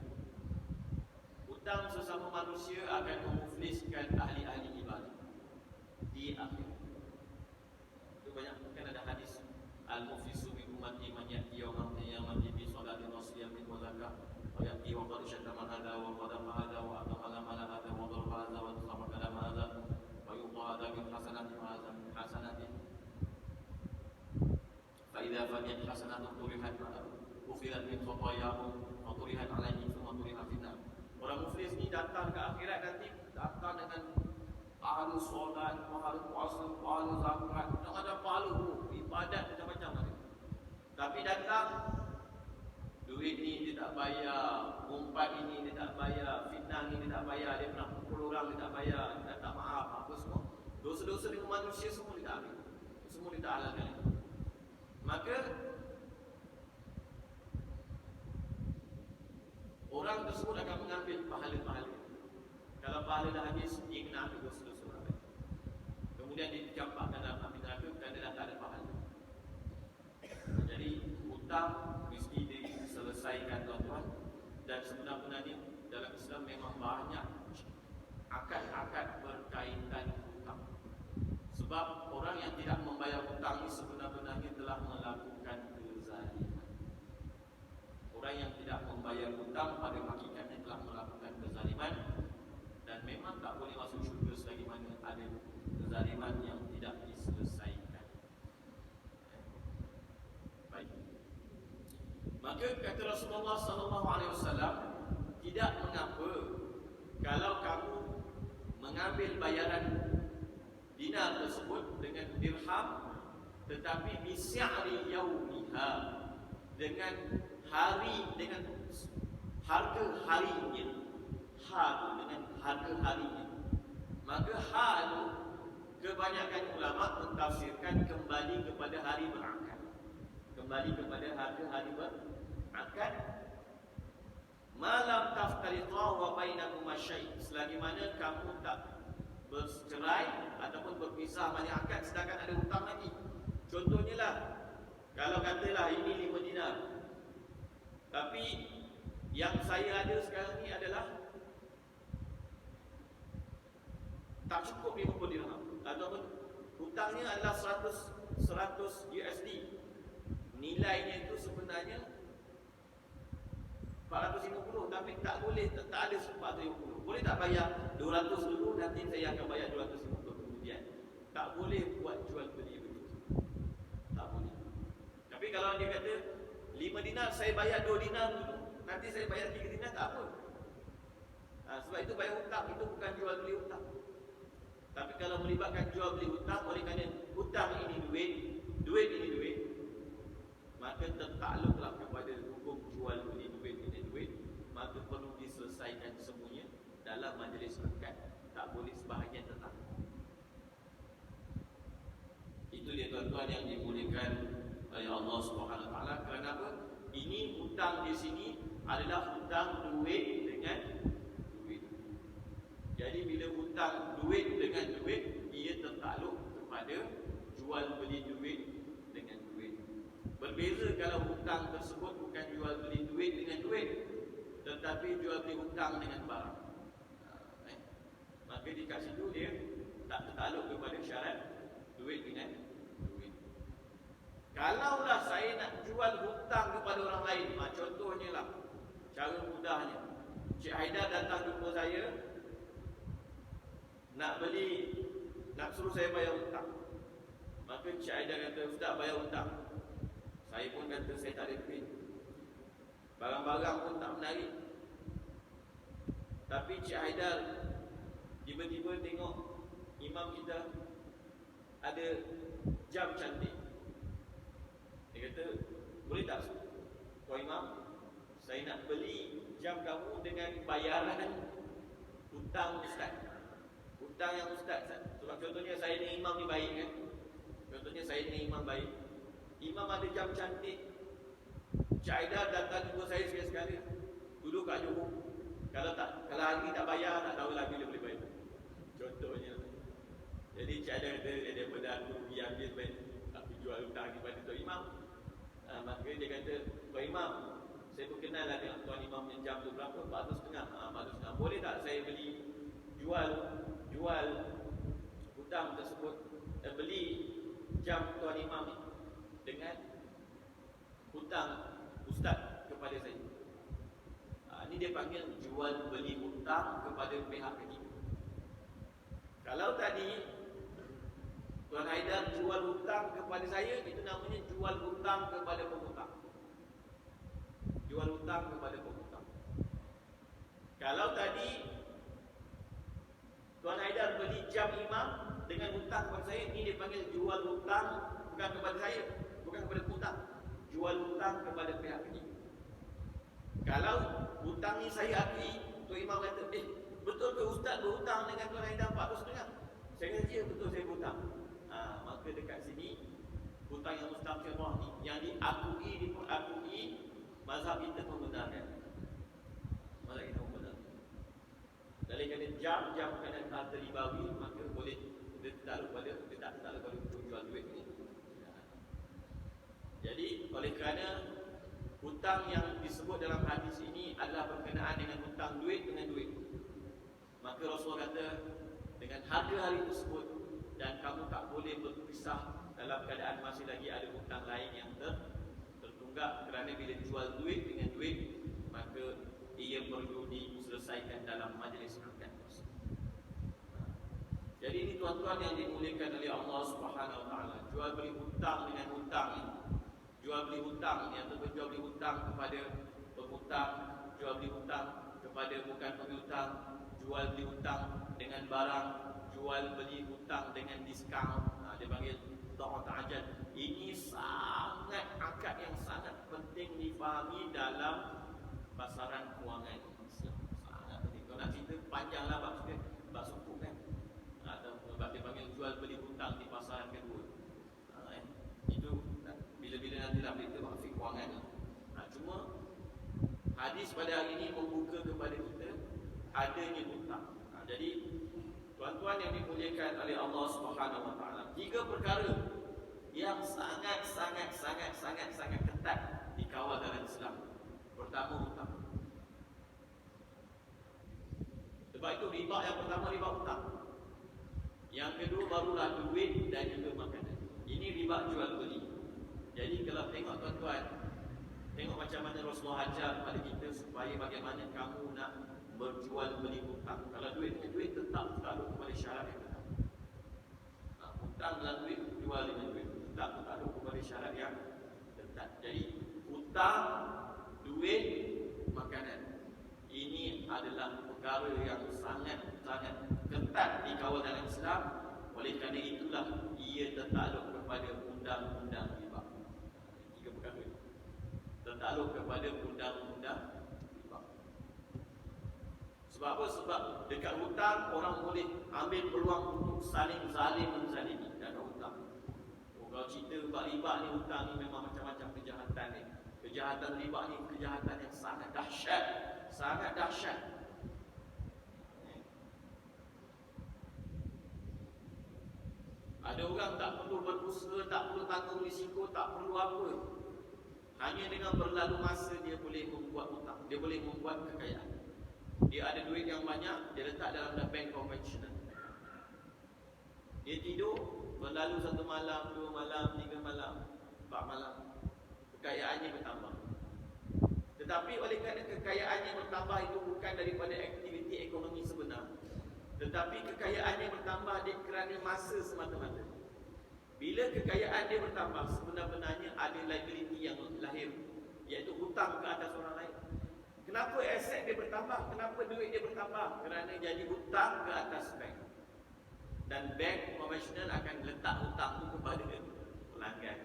Hutang sesama manusia akan memufliskan ahli-ahli ibadah di akhirat. Itu banyak, kan ada hadis al-muflisu min ummati man ya'ti yawmal qiyamati bi salatin wa siyamin wa zakah wa ya'ti wa qad shatama hadha wa qadama hadha wa atama mala hadha wa darba hadha wa tasama kalama hadha wa yuqa hadha min hasanati wa hadha min hasanati fa idza faniyat hasanatu turihat ukhirat min khatayahum wa turihat alaihi thumma turihat finnar. Orang muflis ni datang ke akhirat nanti datang dengan pahala solat, pahala puasa, pahala zakat, tak ada pahala ibadat macam-macam lagi. Tapi datang, duit ni dia tak bayar, umpat ini dia tak bayar, fitnah ni dia tak bayar, dia pernah pukul orang dia tak bayar, dia tak maaf, apa semua. Dosa-dosa dengan manusia semua dia tak ambil, semua dia tak halalkan. Maka orang tersebut akan mengambil pahala-pahala. Kalau pahala dah habis, dia kena ambil dosa-dosa orang lain. Kemudian dia dicampakkan dalam api neraka kerana dah tak ada pahala. Jadi hutang mesti diselesaikan tuan-tuan. Dan sebenar-benarnya dalam Islam memang banyak akad-akad berkaitan hutang. Sebab orang yang tidak membayar hutang ini sebenar-benarnya telah melakukan kezaliman. Orang yang tidak membayar hutang pada hakikatnya telah melakukan kezaliman. Dan memang tak boleh masuk syurga selagi mana ada kezaliman yang tidak diselesaikan. Baik. Maka kata Rasulullah SAW, tidak mengapa kalau kamu mengambil bayaran dinar tersebut dengan dirham, tetapi bisya'ri yaumiha, dengan hari, dengan harga harinya. Dengan harga harinya. Maka itu kebanyakan ulama mentafsirkan kembali kepada hari berakad, kembali kepada harga hari berakad. Malam taftariqa wa bainakuma syai', selagi mana kamu tak bercerai ataupun berpisah banyak akad sedangkan ada hutang lagi. Contohnya lah, kalau katalah ini 5 dinar, tapi yang saya ada sekarang ni adalah tak cukup 50 dirham, ataupun hutangnya adalah 100 USD. Nilainya itu sebenarnya 450, tapi tak boleh, tak ada 450. Boleh tak bayar 200 dulu, nanti saya akan bayar 250 kemudian. Tak boleh buat jual beli begitu. Tak boleh. Tapi kalau dia kata 5 dinar saya bayar 2 dinar dulu, nanti saya bayar 3 dinar, tak apa. Sebab itu bayar hutang, itu bukan jual beli hutang. Tapi kalau melibatkan jual beli hutang, oleh kerana hutang ini duit, duit ini duit, maka tertakluklah kepada hukum jual beli duit ini duit. Maka perlu diselesaikan semuanya dalam majlis akad, tak boleh sebahagian tetap. Itu dia tuan-tuan yang dimuliakan oleh Allah Subhanahu Wa Taala. Kerana apa? Ini hutang di sini adalah hutang duit dengan duit. Jadi bila hutang duit dengan duit, ia tertakluk kepada jual beli duit dengan duit. Berbeza kalau hutang tersebut bukan jual beli duit dengan duit, tetapi jual beli hutang dengan barang. Maka di kat situ dia tak tertakluk kepada syarat duit dengan duit. Kalaulah saya nak jual hutang kepada orang lain, contohnya lah, cara mudahnya, Cik Haidar datang jumpa saya nak beli nak suruh saya bayar hutang. Maka Cik Aidar kata, Ustaz bayar hutang. Saya pun kata saya tak ada duit, barang-barang pun tak menarik. Tapi Cik Aidar tiba-tiba tengok imam kita ada jam cantik. Dia kata, boleh tak Tuan Imam, saya nak beli jam kamu dengan bayaran hutang Ustaz. Hutang yang Ustaz. Sebab contohnya saya ni imam ni baik kan. Contohnya saya ni imam baik. Imam ada jam cantik. Cik Aidar datang jumpa saya sekali-sekali. Duduk kat Johor. Kalau hari tak bayar, tak tahu lagi dia boleh bayar. Contohnya. Jadi Cik Aidar kata, daripada aku pergi ambil baik, aku jual hutang kepada Tuan Imam. Maka dia kata, Tuan Imam, saya pun kenal lah dengan Tuan Imam yang jam tu berapa? 400.5. 400.5. Boleh tak saya beli, jual hutang tersebut, beli jam Tuan Imam ni dengan hutang Ustaz kepada saya. Ini dia panggil jual beli hutang kepada pihak ketiga. Kalau tadi Tuan Haidar jual hutang kepada saya, itu namanya jual hutang kepada penghutang. Jual hutang kepada penghutang. Kalau tadi Tuan Haidar beli jam imam dengan hutang kepada saya, ini dipanggil jual hutang bukan kepada saya, bukan kepada penghutang. Jual hutang kepada pihak ketiga. Kalau hutang ni saya akui, Tuan Imam kata, betul ke Ustaz berhutang dengan Tuan Haidar 400.5? Saya kata, ya betul saya berhutang. Maka dekat sini hutang yang mustaqirah ni yang diakui, diperakui, mazhab kita membenarkan. Mazhab kita membenarkan. Dari kena jam kena harta ribawi, maka boleh dia tak pada jual duit ni. Jadi oleh kerana hutang yang disebut dalam hadis ini adalah berkenaan dengan hutang duit dengan duit, maka Rasul kata dengan harga hari tersebut, dan kamu tak boleh berpisah dalam keadaan masih lagi ada hutang lain yang tertunggak. Kerana bila jual duit dengan duit, maka ia perlu diselesaikan dalam majlis akad. Jadi ini tuan-tuan yang dimuliakan oleh Allah Subhanahu Wa Taala, jual beli hutang dengan hutang ini. Jual beli hutang yang jual beli hutang kepada penghutang, jual beli hutang kepada bukan penghutang, jual beli hutang dengan barang, jual beli hutang dengan diskaun. Dia panggil ta'ajjal. Ini sangat akad yang sangat penting difahami dalam pasaran kewangan Islam. Sangat penting. Kalau nak cerita panjanglah bab suku kan. Atau bab dia panggil jual beli hutang di pasaran kedua. Itu bila-bila nanti lah kita bahas kewangan. Cuma hadis pada hari ini membuka kepada kita adanya hutang. Jadi tuan-tuan yang dimuliakan oleh Allah Subhanahu Wa Taala, 3 perkara yang sangat ketat dikawal dalam Islam. Pertama, hutang. Sebab itu riba yang pertama, riba hutang. Yang kedua barulah duit dan juga makanan. Ini riba jual beli. Jadi kalau tengok tuan-tuan, tengok macam mana Rasulullah ajar kepada kita supaya bagaimana kamu nak berjual beli hutang. Kalau duit dengan duit tetap takluk kepada syarat yang tetap. Hutang dengan duit, jual dengan duit, tetap takluk kepada syarat yang tetap. Jadi hutang, duit, makanan, ini adalah perkara yang sangat ketat dikawal dalam Islam. Oleh kerana itulah ia tertakluk kepada undang-undang riba. 3 perkara ini tertakluk kepada undang-undang riba. Sebab apa? Sebab dekat hutang orang boleh ambil peluang untuk saling zalim menzalimi dalam hutang. Kalau cerita riba ni, hutang ni memang macam-macam kejahatan ni. Kejahatan riba ni kejahatan yang sangat dahsyat, sangat dahsyat. Ada orang tak perlu berusaha, tak perlu tanggung risiko, tak perlu apa. Hanya dengan berlalu masa dia boleh membuat hutang, dia boleh membuat kekayaan. Dia ada duit yang banyak, dia letak dalam bank konvensional. Dia tidur, berlalu 1 malam, 2 malam, 3 malam, 4 malam, kekayaannya bertambah. Tetapi oleh kerana kekayaannya bertambah itu bukan daripada aktiviti ekonomi sebenar, Tetapi kekayaannya bertambah kerana masa semata-mata. Bila kekayaan dia bertambah, sebenarnya ada liability yang lahir, iaitu hutang ke atas orang lain. Kenapa aset dia bertambah? Kenapa duit dia bertambah? Kerana jadi hutang ke atas bank. Dan bank konvensional akan letak hutang itu kepada pelanggan.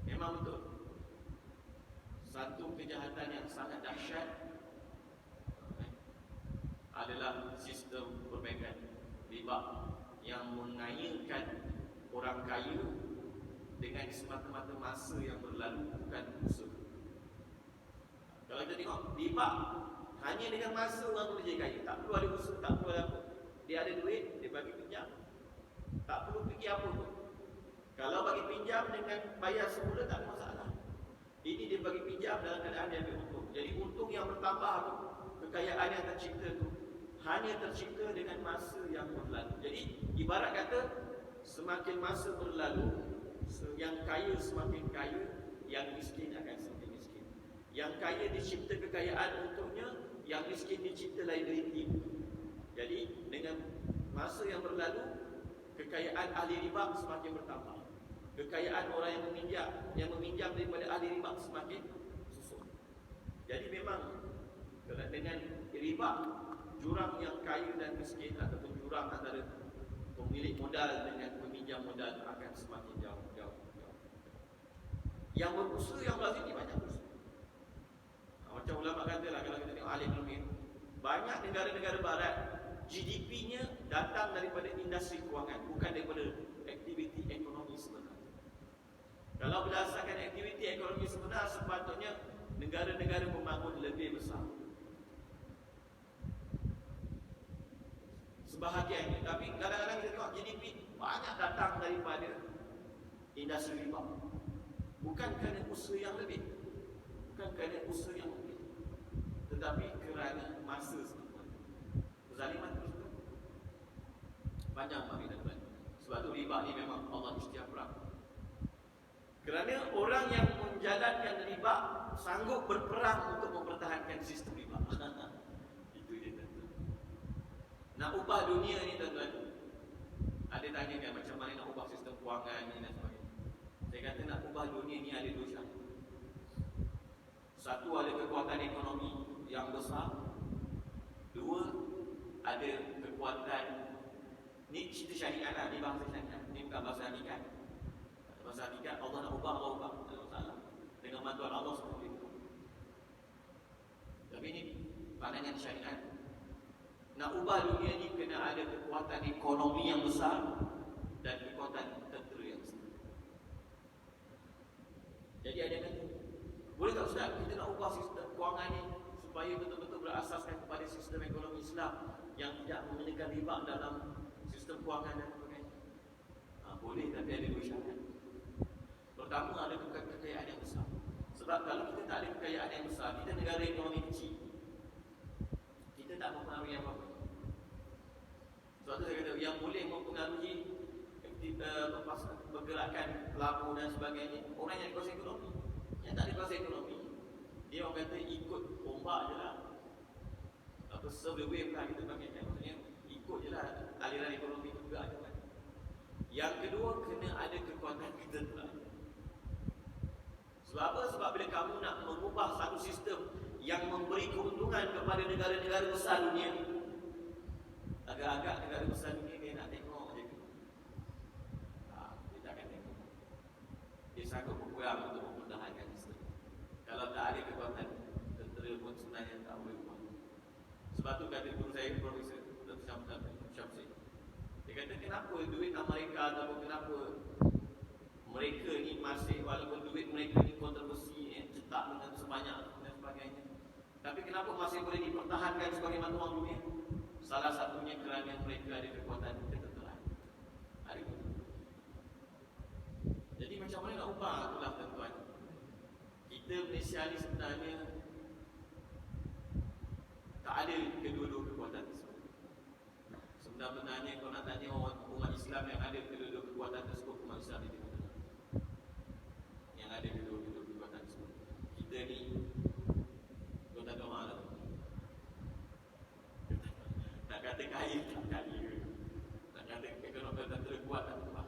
Memang betul. Satu kejahatan yang sangat dahsyat adalah sistem perbankan riba yang mengayakan orang kaya dengan semata-mata masa yang berlalu, bukan usaha. Kalau kita tengok riba, hanya dengan masa orang boleh jadi kaya. Tak perlu ada usaha, tak perlu ada apa. Dia ada duit, dia bagi pinjam, tak perlu fikir apa pun. Kalau bagi pinjam dengan bayar semula, tak ada masalah. Ini dia bagi pinjam dalam keadaan dia ambil untung. Jadi untung yang bertambah tu, kekayaan yang tercipta tu, hanya tercipta dengan masa yang berlalu. Jadi ibarat kata, semakin masa berlalu, yang kaya semakin kaya, yang miskin akan semakin miskin. Yang kaya dicipta kekayaan untuknya, yang miskin dicipta liability. Jadi dengan masa yang berlalu, kekayaan ahli riba semakin bertambah. Kekayaan orang yang meminjam daripada ahli riba semakin susut. Jadi memang dengan riba, jurang yang kaya dan miskin ataupun jurang antara pemilik modal dengan peminjam modal akan semakin jauh. Yang berusaha, yang belajar ni banyak berusaha. Macam ulama kata lah, kalau kita tengok ahli ekonomi, banyak negara-negara barat GDP-nya datang daripada industri kewangan, bukan daripada aktiviti ekonomi sebenar. Kalau berdasarkan aktiviti ekonomi sebenar, sepatutnya negara-negara membangun lebih besar. Sebahagiannya. Tapi kadang-kadang kita tengok GDP banyak datang daripada industri riba. Bukan kerana usaha yang lebih, tetapi kerana masa sebenarnya. Kezaliman terus tu panjang bagi tuan. Sebab tu riba ni memang Allah istiaf perang. Kerana orang yang menjalankan riba sanggup berperang untuk mempertahankan sistem riba. Itu dia tuan. Nak ubah dunia ni tuan-tuan, ada tanya kan macam mana nak ubah sistem kewangan ni dan sebagainya. Saya kata nak ubah dunia ni ada dua syarat. Satu, ada kekuatan ekonomi yang besar. Dua, ada kekuatan, ni cerita syariat lah, ni bahasa syariat, ni bukan bahasa hakikat. Bahasa hakikat Allah nak ubah, Allah ubah, tak ada masalah. Dengan bantuan Allah seperti itu. Tapi ni pandangan syariat. Nak ubah dunia ni kena ada kekuatan ekonomi yang besar dan kekuatan tentera yang besar. Jadi ada kata, boleh tak Ustaz kita nak ubah sistem kewangan ni supaya betul-betul berasaskan kepada sistem ekonomi Islam yang tidak mengenakan riba dalam sistem kewangan dan sebagainya? Boleh, tapi ada dua syarat. Pertama, ada kekayaan yang besar. Sebab kalau kita tak ada kekayaan yang besar, kita negara ekonomi kecil, kita tak mempengaruhi apa-apa. Sebab tu saya kata, yang boleh mempengaruhi pergerakan pelabur dan sebagainya, orang yang ada kuasa ekonomi. Yang tak ada kuasa ekonomi, dia orang kata ikut ombak je lah, apa serve the wave lah kita panggil kan. Maksudnya ikut je lah aliran ekonomi tu juga ada kan. Yang kedua, kena ada kekuatan ketenteraan. Sebab apa? Sebab bila kamu nak mengubah satu sistem yang memberi keuntungan kepada negara-negara besar dunia, agak-agak negara besar dunia dia nak tengok je ke? Dia takkan tengok. Dia sanggup berperang untuk mempertahankan sistem. Kalau tak ada kekuatan tentera pun sebenarnya tak boleh ubah. Sebab tu kata guru saya, Profesor Dr. Syamsi, dia kata kenapa duit Amerika ataupun kenapa mereka ni masih, walaupun duit mereka ni kontroversi, cetak dengan sebanyak dan sebagainya, tapi kenapa masih boleh dipertahankan sebagai mata wang dunia? Salah satunya kerana mereka ada kekuatan ketenteraan. Ada kekuatan. Jadi macam mana nak ubah? Itulah tuan-tuan, kita Malaysia ni sebenarnya tak ada kedua-dua kekuatan tersebut. Sebenarnya kalau nak tanya umat Islam yang ada kedua-dua kekuatan tersebut, umat Islam ni yang ada kedua-dua kekuatan tersebut. Kita ni kekuatan doa lah. Tak buat dan ubah.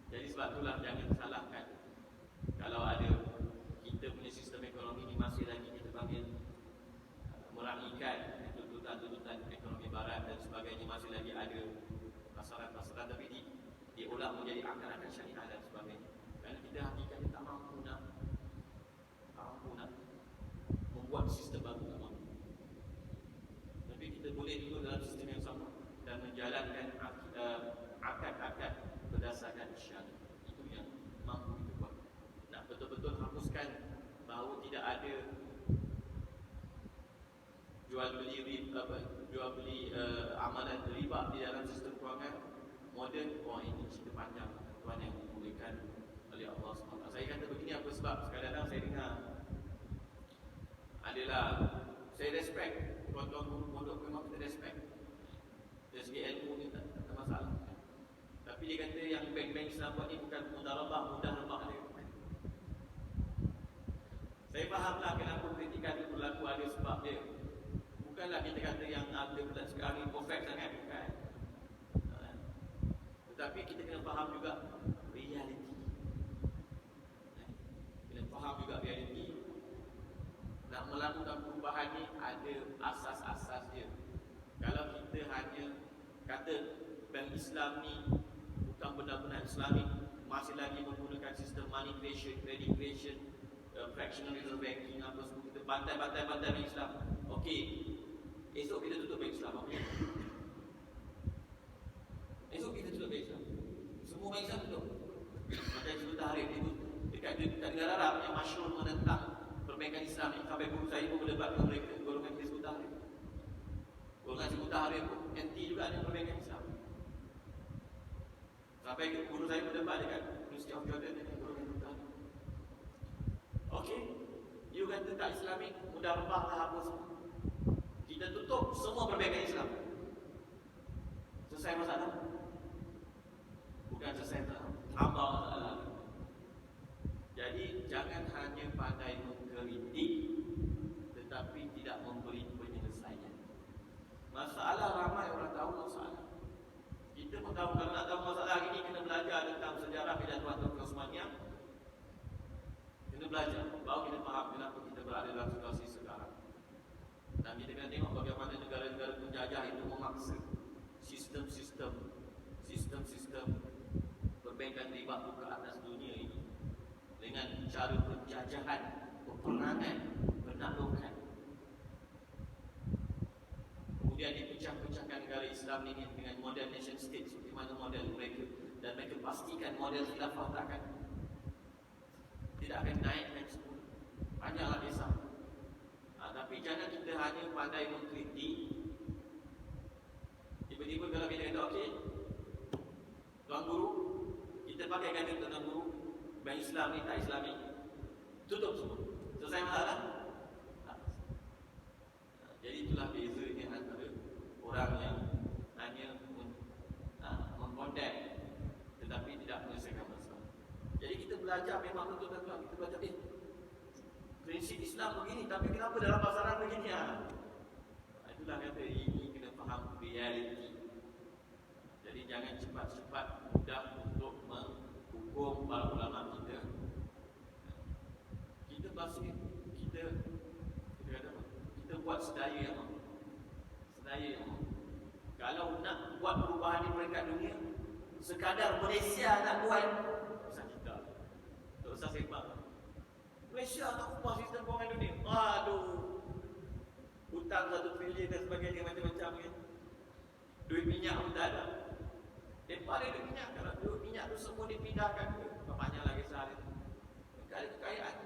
Jadi sebab itulah jangan salahkan kalau ada kita punya sistem ekonomi ni masih lagi kita panggil meraihkan tuntutan-tuntutan ekonomi barat dan sebagainya, masih lagi ada pasaran-pasaran tapi diolah menjadi akar-akar syariah dan sebagainya. Kerana kita hakikatnya tak mampu nak membuat sistem baru, tak mampu. Tapi kita boleh duduk dalam sistem yang sama dan menjalankan akad-akad berdasarkan syariah. Itu yang mampu kita buat. Nak betul-betul hapuskan bahawa tidak ada jual beli amalan riba di dalam sistem kewangan moden. Ini cerita panjang tuan yang dibolehkan oleh Allah SWT. Saya kata begini apa sebab kadang-kadang saya dengar adalah saya respect tuan-tuan guru pondok, memang kita respect dari segi ilmu ni tak ada masalah. Tapi dia kata yang bank-bank Islam buat ni bukan mudah rebah dia. Saya fahamlah kenapa kritikan itu berlaku, ada sebab dia. Bukanlah kita kata yang ada sekarang ni perfect sangat, bukan. Tetapi kita kena faham juga realiti. Kena faham juga realiti. Nak melakukan perubahan ni ada asas-asas dia. Kalau kita hanya kata bank Islam ni bukan benar-benar Islamik, masih lagi menggunakan sistem money creation, credit creation, fractional reserve banking, apa semua, kita bantai bank Islam. Okey, esok kita tutup bank Islam. Okay? Esok kita tutup bank Islam. Semua bank Islam tutup. Macam Hizbut Tahrir itu dekat negara Arab yang masyhur menentang perbankan Islam ni, sampai guru saya pun berdebat dengan mereka, golongan Hizbut Tahrir. Golongan Hizbut Tahrir pun anti juga dengan perbankan Islam. Sampai guru saya berdebat dekat University of Jordan dengan golongan Hizbut Tahrir. Okey, you kata tak Islamik, mudah rebahlah apa semua. Kita tutup semua perbankan Islam. Selesai masalah? Bukan selesai, tambah masalah. Jadi jangan hanya pandai mengkritik tetapi tidak memberi penyelesaian. Masalah ramai orang tahu masalah. Kita pun tahu, kalau nak tahu masalah hari ini kena belajar tentang sejarah Khilafah Utsmaniyah. Kena belajar, baru kita faham kenapa kita berada dalam situasi sekarang. Dan kita kena tengok bagaimana negara-negara penjajah itu memaksa sistem-sistem perbankan riba itu ke atas dunia ini dengan cara penjajahan, peperangan, penaklukan. Kemudian dipecah-pecahkan negara Islam ini dengan model nation state seperti mana model mereka, dan mereka pastikan model khilafah tidak akan naikkan semua. Banyaklah kisah. Tapi jangan kita hanya pandai mengkritik. Tiba-tiba kalau kita kata okey, tuan guru, kita pakai kata tuan guru, bank Islam ni tak Islami, tutup semua. Selesai masalah? Jadi itulah bezanya antara orang yang hanya mengkondem tetapi tidak menyelesaikan masalah. Jadi kita belajar memang betul tuan-tuan, kita belajar prinsip Islam begini, tapi kenapa dalam pasaran begini ya? Itulah kata ini kena faham realiti. Jadi jangan cepat-cepat mudah untuk menghukum para ulama kita. Kita pasti kita kata apa? Kita buat sedaya yang mahu. Kalau nak buat perubahan di peringkat dunia, sekadar Malaysia nak buat, usah kita. Tak usah sepak. Malaysia nak ubah sistem kewangan dunia. Aduh, hutang 1 trilion dan sebagainya macam-macam kan. Duit minyak pun tak ada. Lepas ada duit minyak, kalau duit minyak tu semua dipindahkan ke banyaklah lagi sehari. Negara kekayaan.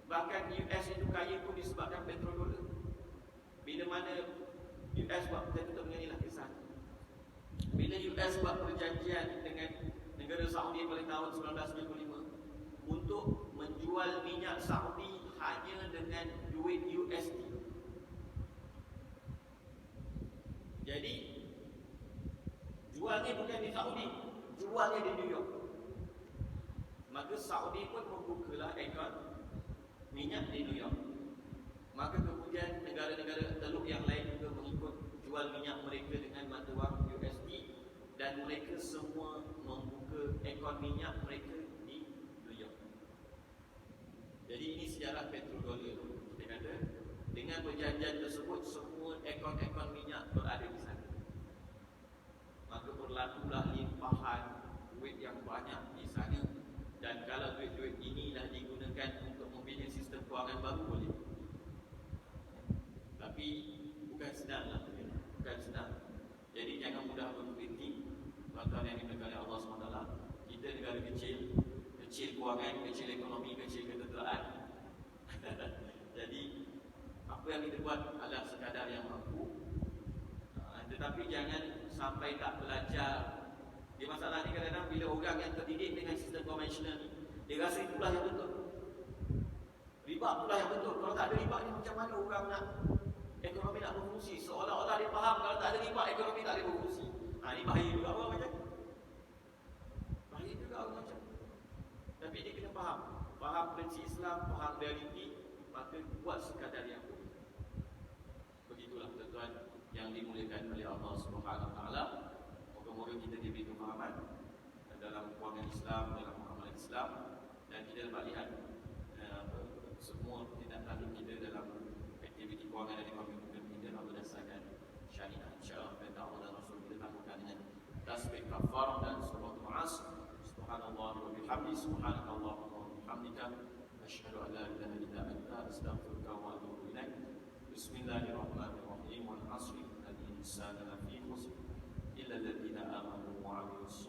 Bahkan US itu kaya pun disebabkan petrodollar. Bila mana US buat, kita mengenai lah kisah. Bila US buat perjanjian dengan negara Saudi pada tahun 1995 untuk menjual minyak Saudi hanya dengan duit USD. Jadi jualnya bukan di Saudi, jualnya di New York. Maka Saudi pun membukalah akaun minyak di New York. Maka kemudian negara-negara teluk yang lain juga mengikut jual minyak mereka dengan mata wang USD, dan mereka semua ekon minyak mereka di New York. Jadi ini sejarah petrodollar. Kita kata dengan perjanjian tersebut semua ekon-ekon minyak berada di sana. Maka berlakulah limpahan duit yang banyak di sana. Dan kalau duit-duit inilah digunakan untuk membina sistem kewangan baru, boleh. Tapi bukan senanglah, bukan senang. Jadi jangan mudah berkritik. Tuan-tuan yang dimuliakan oleh Allah SWT, kita negara kecil, kecil kewangan, kecil ekonomi, kecil ketenteraan. Jadi apa yang kita buat adalah sekadar yang mampu. Tetapi jangan sampai tak belajar. Di masalah ni kadang-kadang bila orang yang terdidik dengan sistem konvensional ni, dia rasa itulah yang betul. Riba itulah yang betul. Kalau tak ada riba ni macam mana orang nak ekonomi nak berfungsi? Seolah-olah dia faham kalau tak ada riba ekonomi tak boleh berfungsi. Ini bahaya juga orang macam. Bahaya juga orang macam. Tapi dia kena faham prinsip Islam, faham realiti, maka buat sekadar yang boleh. Begitulah tuan-tuan yang dimuliakan oleh Allah Subhanahu Wa Taala. Moga-moga kita diberi kefahaman dalam kewangan Islam, dalam muamalah Islam, dan kita dapat lihat semua tindak tanduk kita dalam aktiviti kewangan dan ekonomi kita berdasarkan syariah. InsyaAllah perintah Allah dan Rasul kita lakukan dengan tasbih kafarah dan surah Mu'az. Subhanallah wa bihamdi, subhanakallah wa bihamdika, asyhadu an la ilaha illa anta, astaghfiruka wa atubu ilaik. Bismillahirrahmanirrahim. Wal 'asri innal insana lafi khusr illa alladziina aamanu wa 'amilus